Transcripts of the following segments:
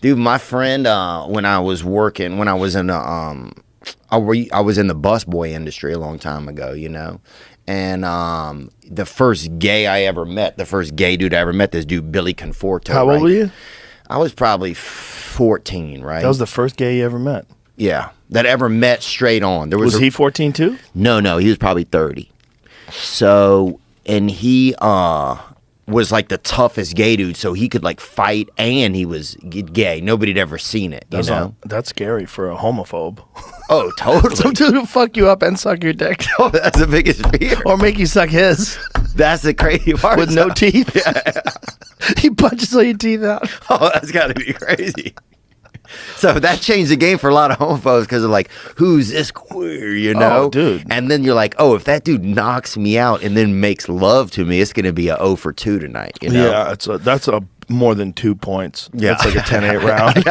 Dude, my friend, when I was in I was in the busboy industry a long time ago, you know, and the first gay dude I ever met, this dude Billy Conforto. How old were you? I was probably 14, right? That was the first gay you ever met. Yeah, that ever met straight on. Was he 14 too? No, he was probably 30. So, and he was like the toughest gay dude, so he could like fight, and he was gay. Nobody'd ever seen it, you know? That's scary for a homophobe. Oh, totally. Some dude will fuck you up and suck your dick. Oh, that's the biggest fear. Or make you suck his. That's the crazy part. With no teeth? Yeah. He punches all your teeth out. Oh, that's got to be crazy. So that changed the game for a lot of homophobes because of like, who's this queer, you know? Oh, dude. And then you're like, oh, if that dude knocks me out and then makes love to me, it's going to be a 0 for 2 tonight, you know? Yeah, that's a more than 2 points. Yeah. That's like a 10-8 round.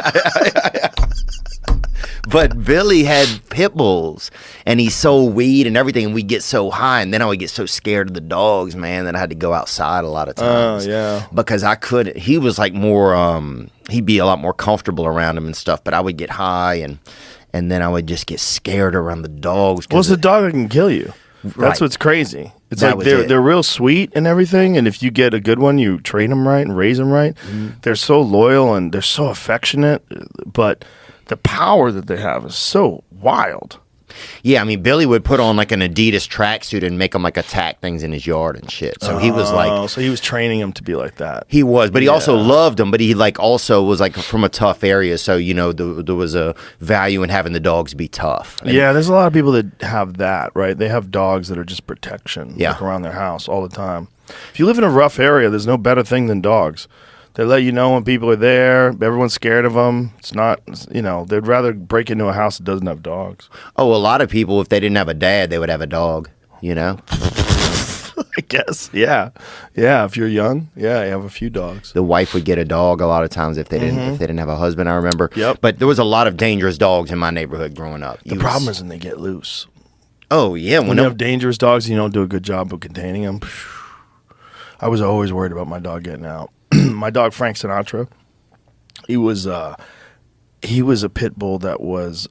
But Billy had pit bulls, and he sold weed and everything, and we'd get so high, and then I would get so scared of the dogs, man, that I had to go outside a lot of times. Oh, yeah. Because I couldn't. He was like more, he'd be a lot more comfortable around him and stuff, but I would get high, and then I would just get scared around the dogs. Well, it's the dog that can kill you. That's what's crazy. It's like they're real sweet and everything, and if you get a good one, you train them right and raise them right. They're so loyal and they're so affectionate, but the power that they have is so wild. Yeah, I mean, Billy would put on like an Adidas tracksuit and make him like attack things in his yard and shit. So he was like, so he was training him to be like that. He was, but he also loved them. But he like also was like from a tough area, so you know there was a value in having the dogs be tough. And yeah, there's a lot of people that have that, right? They have dogs that are just protection, yeah, like around their house all the time. If you live in a rough area, there's no better thing than dogs. They let you know when people are there. Everyone's scared of them. It's not, you know, they'd rather break into a house that doesn't have dogs. Oh, a lot of people, if they didn't have a dad, they would have a dog, you know? I guess, yeah. Yeah, if you're young, yeah, you have a few dogs. The wife would get a dog a lot of times if they didn't have a husband, I remember. Yep. But there was a lot of dangerous dogs in my neighborhood growing up. The problem is when they get loose. Oh, yeah. When you have dangerous dogs and you don't do a good job of containing them, I was always worried about my dog getting out. My dog Frank Sinatra, he was a pit bull that was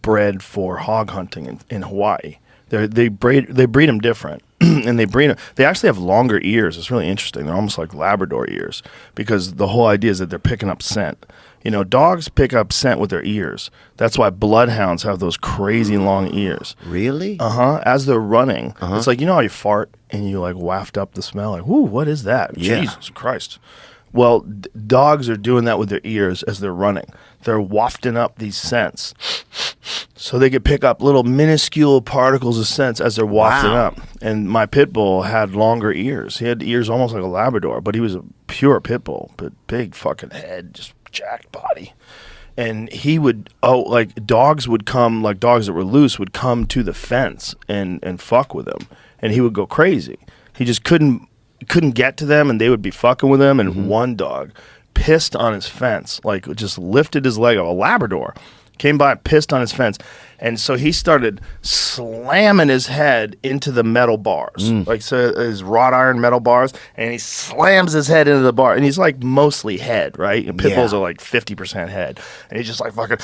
bred for hog hunting in Hawaii. They breed them different, and they actually have longer ears. It's really interesting. They're almost like Labrador ears because the whole idea is that they're picking up scent. You know, dogs pick up scent with their ears. That's why bloodhounds have those crazy long ears. Really? As they're running. It's like, you know how you fart and you like waft up the smell? Like, whoo, what is that? Yeah. Jesus Christ. Well, dogs are doing that with their ears as they're running. They're wafting up these scents. So they could pick up little minuscule particles of scents as they're wafting up. And my pit bull had longer ears. He had ears almost like a Labrador, but he was a pure pit bull. But big fucking head, just jacked body. And he would, like dogs would come, like dogs that were loose would come to the fence and fuck with him. And he would go crazy. He just couldn't get to them, and they would be fucking with him. And one dog pissed on his fence, like just lifted his leg up. A Labrador came by, pissed on his fence, and so he started slamming his head into the metal bars, like so his wrought iron metal bars, and he slams his head into the bar, and he's like mostly head, right? And pit bulls are like 50% head, and he's just like fucking.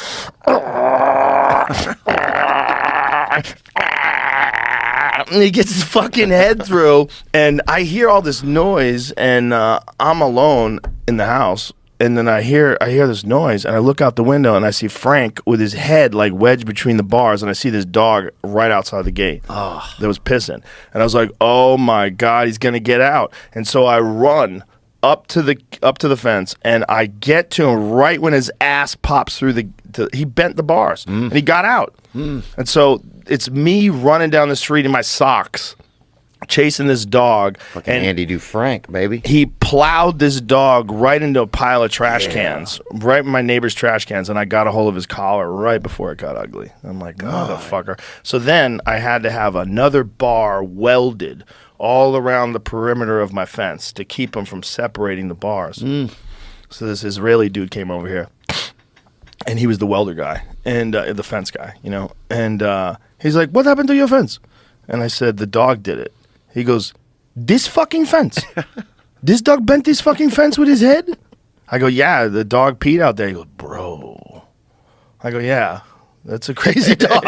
And he gets his fucking head through, and I hear all this noise, and I'm alone in the house, and then I hear this noise, and I look out the window, and I see Frank with his head like wedged between the bars, and I see this dog right outside the gate that was pissing, and I was like, oh my God, he's gonna get out, and so I run up to the fence, and I get to him right when his ass pops through he bent the bars, and he got out, and so it's me running down the street in my socks, chasing this dog. Fucking Andy Dufrank, baby. He plowed this dog right into a pile of trash cans, right in my neighbor's trash cans, and I got a hold of his collar right before it got ugly. I'm like, motherfucker. So then I had to have another bar welded all around the perimeter of my fence to keep him from separating the bars. So this Israeli dude came over here, and he was the welder guy and the fence guy, you know, and he's like, what happened to your fence? And I said, the dog did it. He goes, this fucking fence? This dog bent this fucking fence with his head? I go, yeah, the dog peed out there. He goes, bro. I go, yeah, that's a crazy dog.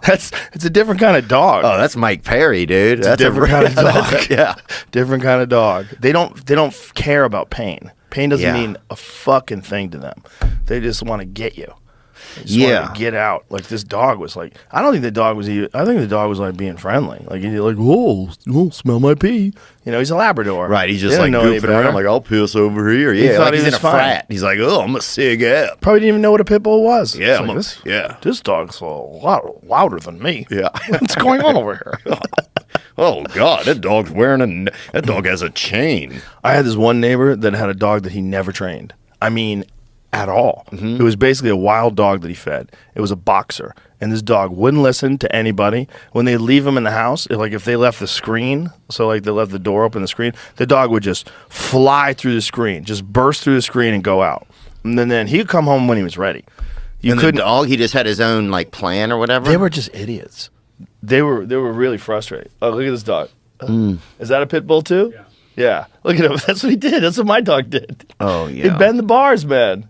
It's a different kind of dog. Oh, that's Mike Perry, dude. It's That's a different kind of dog. Yeah. Different kind of dog. They don't care about pain. Pain doesn't Yeah. mean a fucking thing to them. They just want to get you. They just Yeah. want to get out. Like this dog was like, I don't think the dog was even, I think the dog was like being friendly. Like he's like, whoa, smell my pee. You know, he's a Labrador. Right, he's He just like didn't know any goofing better. around, like I'll piss over here. Yeah, thought like he he's in was a fine. frat. He's like, oh, I'm a cig app. Probably didn't even know what a pit bull was. Yeah, It's like, yeah, this dog's a lot louder than me. yeah. What's going on over here? Oh God, that dog's wearing that dog has a chain. I had this one neighbor that had a dog that he never trained. I mean, at all. It was basically a wild dog that he fed. It was a boxer. And this dog wouldn't listen to anybody. When they leave him in the house, if they left the screen, so like they left the door open, the screen, the dog would just fly through the screen, just burst through the screen and go out. And then he'd come home when he was ready. You And couldn't. the dog, he just had his own like plan or whatever. They were just idiots. They were really frustrated. Oh, look at this dog. Is that a pit bull too? Yeah. Yeah. Look at him. That's what he did. That's what my dog did. Oh yeah. He'd bend the bars, man.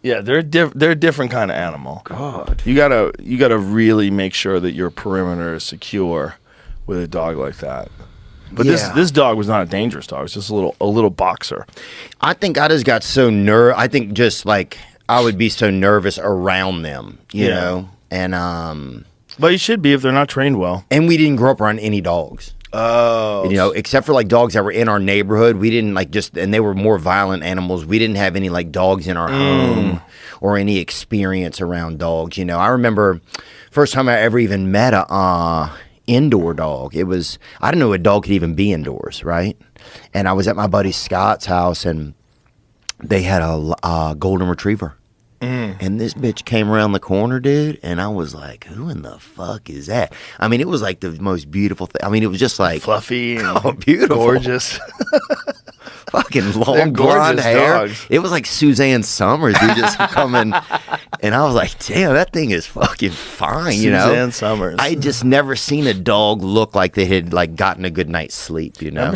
Yeah, they're a different kind of animal. God. You gotta really make sure that your perimeter is secure with a dog like that. But Yeah. this dog was not a dangerous dog. It's just a little boxer. I think I just got so I think just like I would be so nervous around them, you Yeah. know, and But you should be if they're not trained well. we didn't grow up around any dogs. Oh, You know, except for like dogs that were in our neighborhood, we didn't like and they were more violent animals. We didn't have any like dogs in our home or any experience around dogs. You know, I remember first time I ever even met a indoor dog. It was, I didn't know a dog could even be indoors, right? And I was at my buddy Scott's house and they had a golden retriever. And this bitch came around the corner, dude, and I was like, who in the fuck is that? I mean, it was like the most beautiful thing. I mean, it was just like fluffy and oh, beautiful. gorgeous. Fucking They're long blonde gorgeous hair. dogs. It was like Suzanne Summers, dude, just coming. And I was like, damn, that thing is fucking fine, you know? Suzanne Summers. I just never seen a dog look like they had like gotten a good night's sleep, you know? Remember